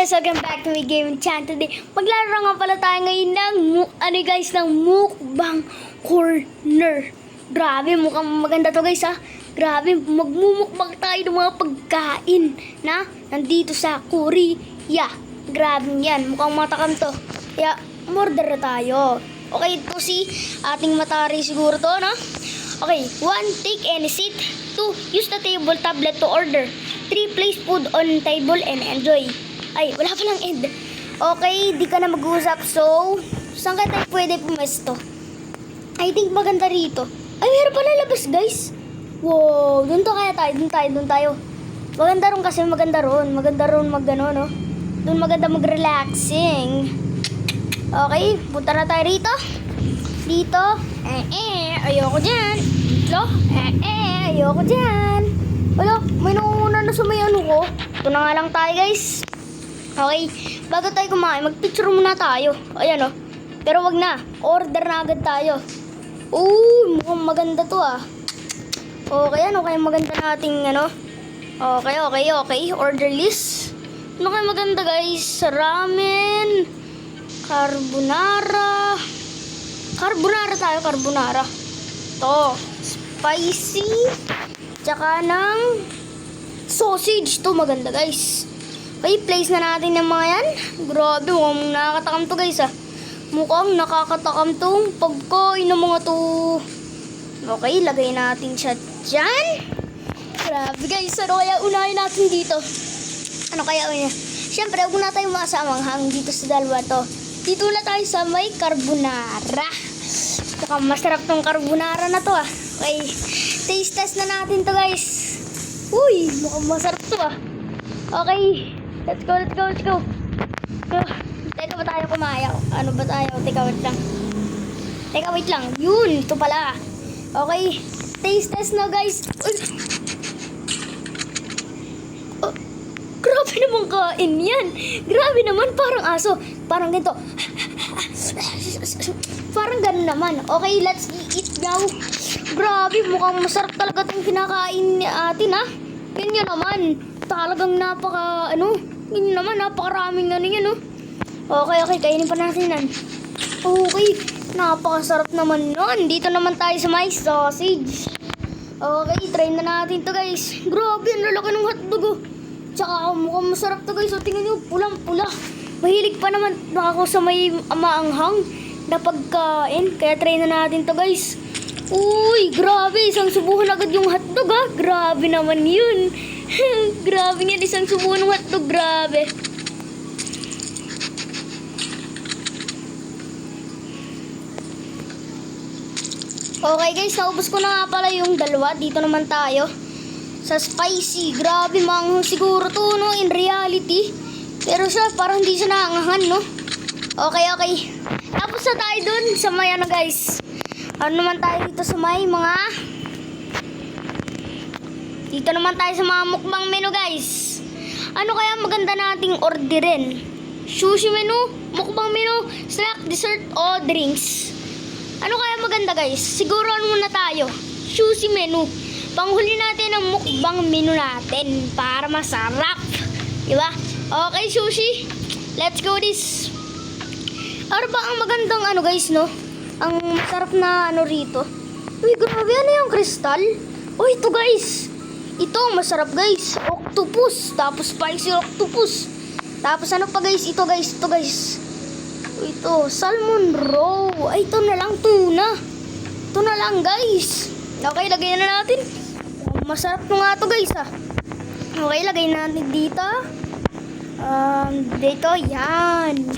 guys, welcome back to my gaming channel today. Maglaro nga pala tayo ngayon ng ng mukbang corner. Grabe, mukhang maganda to guys ha. Grabe, magmumukbang tayo ng mga pagkain na nandito sa Korea. Grabe yan, mukhang matakam to. Kaya, order na tayo. Okay, ito si ating matari siguro to, no? Okay, 1. Take any seat. 2. Use the table tablet to order. 3. Place food on table and enjoy. Ay, wala palang end. Okay, di ka na mag-uusap. So, saan ka tayo pwede pumesto? I think maganda rito. Ay, meron pala labas, guys. Wow, doon to kaya tayo. Doon tayo. Maganda ron kasi, maganda ron mag-ano, no? Doon maganda mag-relaxing. Okay, punta na tayo rito. Dito. Ayoko dyan. Dito. Ayoko dyan. Wala, may nauna na sa may ano ko. Ito na nga lang tayo, guys. Okay, bago tayo kumain, magpicture muna tayo. Ayan, oh. Pero wag na, order na agad tayo. Mukhang maganda to, ah. Okay, ano kaya maganda nating, ano? Okay. Order list. Ano kaya maganda, guys? Ramen. Carbonara. Carbonara. To, spicy. Tsaka ng sausage. To, maganda, guys. Okay, place na natin yung mga yan. Grabe, mukhang nakakatakam to, guys, ah. Mukhang nakakatakam tong pagkain ng mga to. Okay, lagay natin siya dyan. Grabe, guys. Ano kaya unahin natin dito? Siyempre, huwag na tayo masamanghang dito sa dalawa to. Dito na tayo sa may carbonara. Mukhang masarap tong carbonara na to, ah. Okay, taste test na natin to, guys. Uy, mukhang masarap to, ah. Okay, let's go. Teka ba tayo kumayaw? Ano ba tayo? Teka, wait lang. Yun, ito pala. Okay, taste test na, guys. Uy. Grabe naman kain yan. Grabe naman, parang aso. Parang ganito. Parang ganun naman. Okay, let's eat now. Grabe, mukhang masarap talaga itong kinakain ni atin, ha? Ganyan naman. Talagang napakaraming ano yan, no? Okay, kainin pa natin yan. Okay, napakasarap naman nun. Dito naman tayo sa may sausage. Okay, try na natin to, guys. Grabe, ang lalaki ng hotdog, oh. Tsaka mukhang masarap to, guys. So, tingnan nyo, pulang-pula. Mahilig pa naman ako sa may maanghang na pagkain. Kaya try na natin to, guys. Uy, grabe. Isang subuhan agad yung hotdog, ha. Grabe naman yun. Grabe nga, isang subuhan ng hotdog. Grabe. Okay, guys. Naubos ko na nga pala yung dalawa. Dito naman tayo sa spicy. Grabe, manghang siguro to, no? In reality. Pero siya, parang hindi siya naangahan, no? Okay. Tapos na tayo dun sa may ano, guys. Ano naman tayo dito sa may mga... Dito naman tayo sa mga mukbang menu, guys. Ano kaya maganda nating orderin? Sushi menu, mukbang menu, snack, dessert, o drinks? Ano kaya maganda, guys? Siguro ano muna tayo? Sushi menu. Panghuli natin ang mukbang menu natin para masarap. Diba? Okay, sushi. Let's go this. Ano ba ang magandang ano, guys, no? Ang masarap na ano rito. Uy, grabe, ano yung kristal? Uy, ito, guys. Ito, masarap, guys. Octopus. Tapos spicy octopus. Tapos ano pa, guys? Ito, guys. Ito, salmon roe. Ay, ito na lang, tuna. Ito na lang, guys. Okay, lagay na natin. Masarap na nga ito, guys, ah. Okay, lagay natin dito. Dito, yan.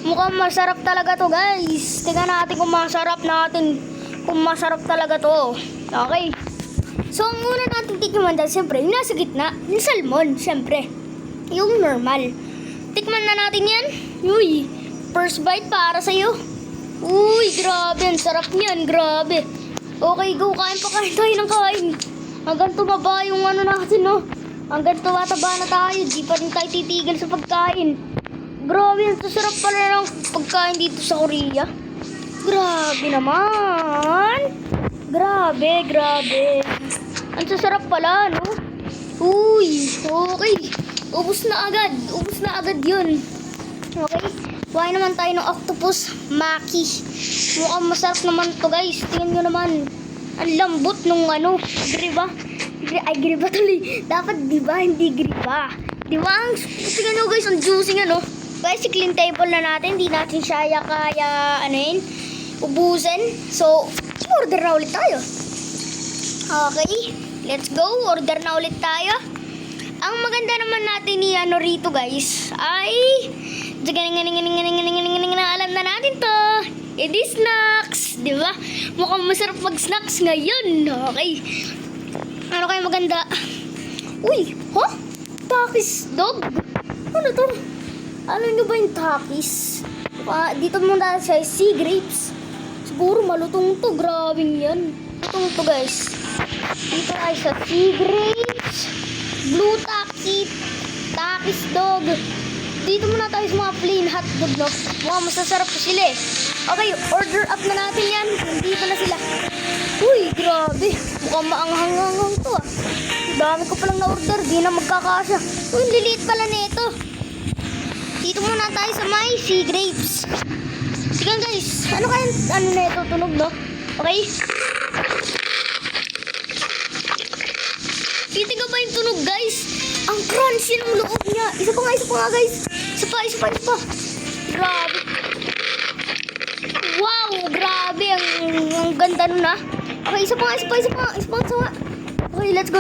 Mukhang masarap talaga to, guys. Tingnan natin kung masarap talaga to. Okay. So, ang una natin tikman dahil siyempre, yung nasa gitna, yung salmon, siyempre. Yung normal. Tikman na natin yan. Uy, first bite para sa'yo. Uy, grabe. Ang sarap niyan, grabe. Okay, go. Kain tayo ng kain. Hanggang tumaba yung ano natin, no? Hanggang tumataba na tayo. Di pa rin tayo titigil sa pagkain. Grabe, ang sarap pala ng pagkain dito sa Korea. Grabe naman. Grabe. Ang sasarap pala, no? Uy, okay. Ubus na agad. Ubus na agad yun. Okay? Kuhain naman tayo ng octopus maki. Mukhang masarap naman to guys. Tingnan nyo naman. Ang lambot nung ano. Griba. Griba tuloy. Dapat diba? Hindi griba. Diba? Tingnan nyo guys. Ang juicy ano. Guys, si clean table na natin. Hindi natin siya kaya ubusin. So, order na ulit tayo. Okay. Let's go. Order na ulit tayo. Ang maganda naman natin ni rito guys ay alam na natin to. Edi snacks, di ba? Mukhang masarap mag-snacks ngayon. Okay. Ano kayo maganda? Uy, Takis dog? Ano to? Alam nyo ba yung takis? Dito muna sa sea grapes. Siguro malutong to. Grabing yan. Malutong to guys. Dito tayo sa sea grapes. Blue takis dog. Dito muna tayo sa mga plain hotdog, no? Mukhang masasarap pa sila eh. Okay, order up na natin yan. Dito na sila. Uy, grabe. Mukhang maanghang-hanghang to ah. Dami ko palang na-order. Di na magkakasya. Uy, liliit pala nito. Dito muna tayo sa may sea grapes. Sige guys. Ano kaya nito tunog, no? Okay? Titiga ba yung tunog guys? Ang crunchy ng loob niya. Isa pa nga guys. Isa pa. Grabe. Wow, grabe. Ang ganda nun ah. Okay, isa pa nga. Okay, let's go.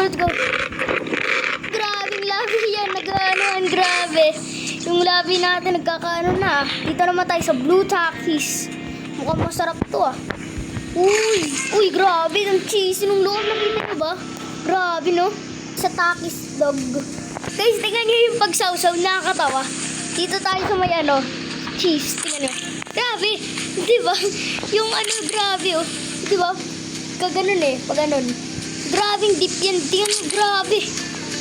Grabe, yung labi yan. Grabe. Yung labi natin nagkakaano na. Dito naman tayo sa blue takis. Mukhang masarap to ah. Uy, grabe. Ang cheesy nung loob. Nakita nyo ba? Grabe no? Sa takis dog. Guys, tingnan nyo yung pagsawsaw. Nakakatawa. Dito tayo sa may cheese. Tingnan nyo. Grabe. Diba? Yung grabe oh. Diba? Kaganon eh. Pag ganon. Grabing dip yan. Tingnan nyo. Grabe.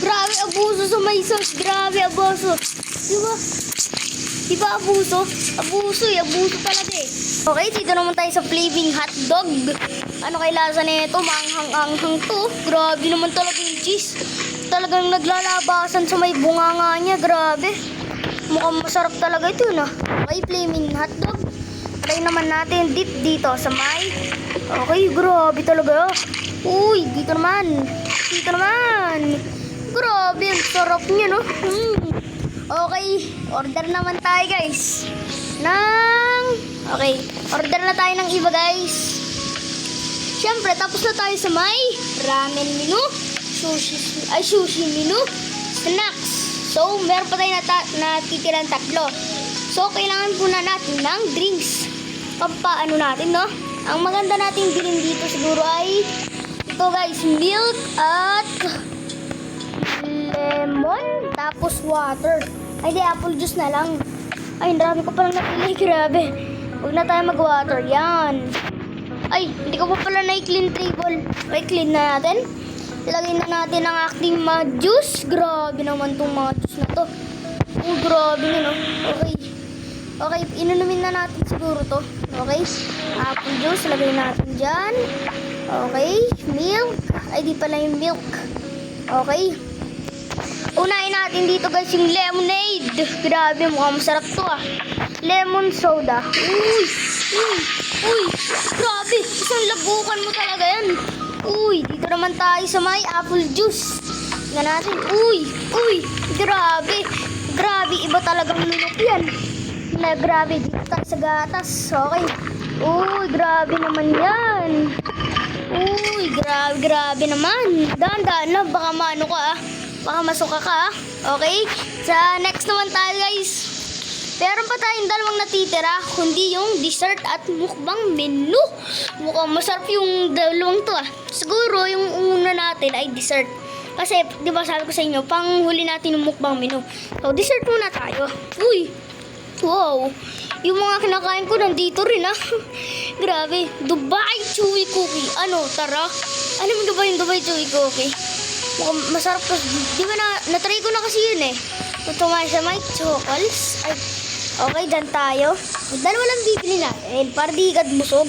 Grabe. Abuso sa may sauce. Grabe. Abuso. Diba abuso? Abuso talaga eh. Okay, dito naman tayo sa flaming hotdog. Ano kay lasa nito? Manghang-anghang to. Grabe naman talaga yung cheese. Talagang naglalabasan sa may bunganga niya. Grabe. Mukhang masarap talaga ito na. Okay, flaming hotdog. Try naman natin dip dito sa may. Okay, grabe talaga. Uy, dito naman. Grabe, ang sarap niya no. Okay, order naman tayo guys. Order na tayo ng iba guys. Siyempre, tapos na tayo sa may ramen menu, sushi menu, snacks. So, meron pa tayo natitirang 3. So, kailangan muna natin ng drinks. Pampaano natin, no? Ang maganda nating bilhin dito siguro ay ito guys, milk at lemon, tapos water. Ay, di, apple juice na lang. Ay, dami ko palang napili. Grabe. Huwag na tayo mag-water. Yan. Ay, hindi ko pa pala na-clean table. Okay, clean na natin. Ilagay na natin ang aking mga juice. Grabe naman tong mga juice na to. Oh, grabe yun, no? Okay, inunumin na natin siguro to. Okay, apple juice. Lagay natin dyan. Okay, milk. Ay, di pala yung milk. Okay. Unahin natin dito guys yung lemonade. Grabe, mukhang masarap to ah. Lemon soda. Uy. Grabe, isang labukan mo talaga yan. Uy, dito naman tayo sa may apple juice. Tingnan natin. Uy. Grabe, iba talagang lunok yan. Grabe, dito tayo sa gatas. Okay. Uy, grabe naman yan. Uy, grabe naman. Dahan-dahan na, baka maano ka ah. Baka masuka ka ah. Okay? Sa next naman tayo guys. Meron pa tayong 2 natitira, kundi yung dessert at mukbang menu. Mukhang masarap yung 2 to ah. Siguro yung una natin ay dessert. Kasi, di ba sabi ko sa inyo, panghuli natin yung mukbang menu. So, dessert muna tayo. Uy! Wow! Yung mga kinakain ko nandito rin ah. Grabe. Dubai Chewy Cookie. Tara. Alam mo ba yung Dubai Chewy Cookie? Mukhang masarap to. Di ba na-try ko na kasi yun eh. Tumayo sa may chocolates. Ay, okay, dyan tayo. 2 lang bibili natin para di agad busog.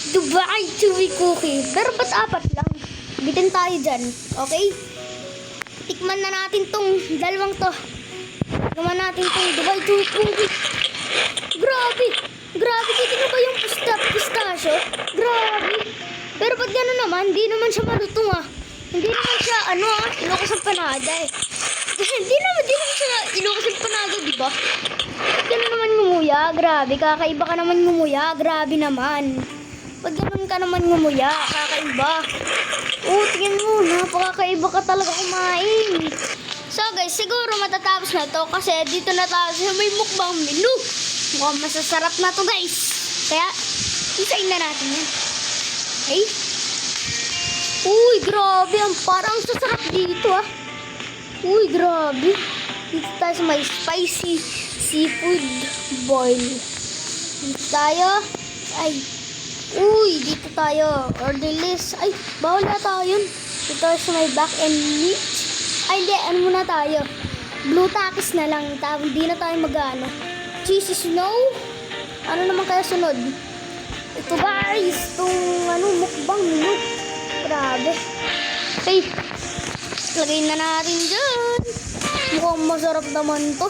Dubai Chewy Cookie. Pero ba't 4 lang? Bitin tayo dyan. Okay? tikman na natin tong dalawang to. Tikman natin tong Dubai Chocolate. Grabe! Grabe, titignan ba yung pistachio? Grabe! Pero ba't gano'n naman? Hindi naman siya malutong Hindi naman siya, Ilocos Empanada Hindi naman siya Ilocos Empanada, di ba? Gano'n naman ngumuya, grabe. Kakaiba ka naman ngumuya, grabe naman. Pag gano'n ka naman ngumuya, kakaiba. Tingnan mo, napakakaiba ka talaga kumain. So guys, siguro matatapos na to kasi dito na tayo sa may mukbang menu. Mukhang masasarap na to guys. Kaya, isain na natin yan. Okay? Uy, grabe. Parang sasarap dito Uy, grabe. Dito tayo sa may spicy seafood boil. Dito tayo. Dito tayo. Order list. Bawal na tayo yun. Dito tayo sa may back and meat. Hindi. Ano muna tayo? Blue takis na lang. Hindi na tayo mag-ano. Cheesy snow. Ano naman kaya sunod? Ito guys. Itong mukbang menu. Grabe. Okay. Lagay na natin dyan. Mukhang masarap naman to.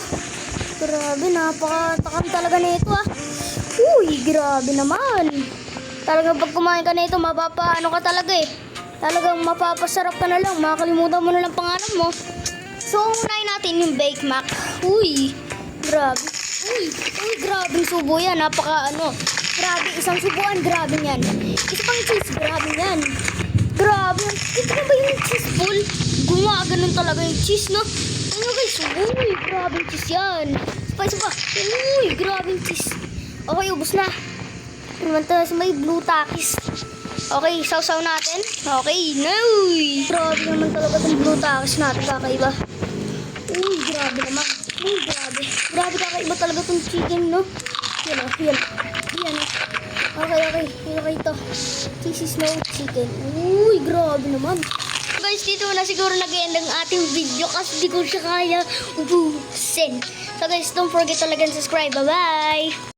Grabe, napakatakam talaga nito Uy, grabe naman. Talagang pag kumain ka nito, mapapaano ka talaga Talagang mapapasarap ka na lang. Makakalimutan mo na lang pangalan mo. So, unahin natin yung Bake Mac. Uy, grabe. Uy, grabe yung subo yan. Grabe, isang subuan, grabe yan. Isa pang cheese, grabe yan. Grabe. Ito na ba yung cheese ball? Gumaganon talaga yung cheese, no? Guys, uy, grabe yung cheese yan. Spicy pa. Uy, grabe yung cheese. Okay, ubos na. Naman tayo sa may blue takis. Okay, sausaw natin. Okay, no. Grabe naman talaga itong blue takis natin, kakaiba. Uy, grabe naman. Uy, grabe. Grabe, kakaiba talaga itong chicken, no? Yan. Okay to. Cheesy snow chicken. Uy, grabe naman. Guys, dito na siguro nag-end ang ating video kasi di ko siya kaya ubusin. So guys, don't forget to like and subscribe. Bye-bye!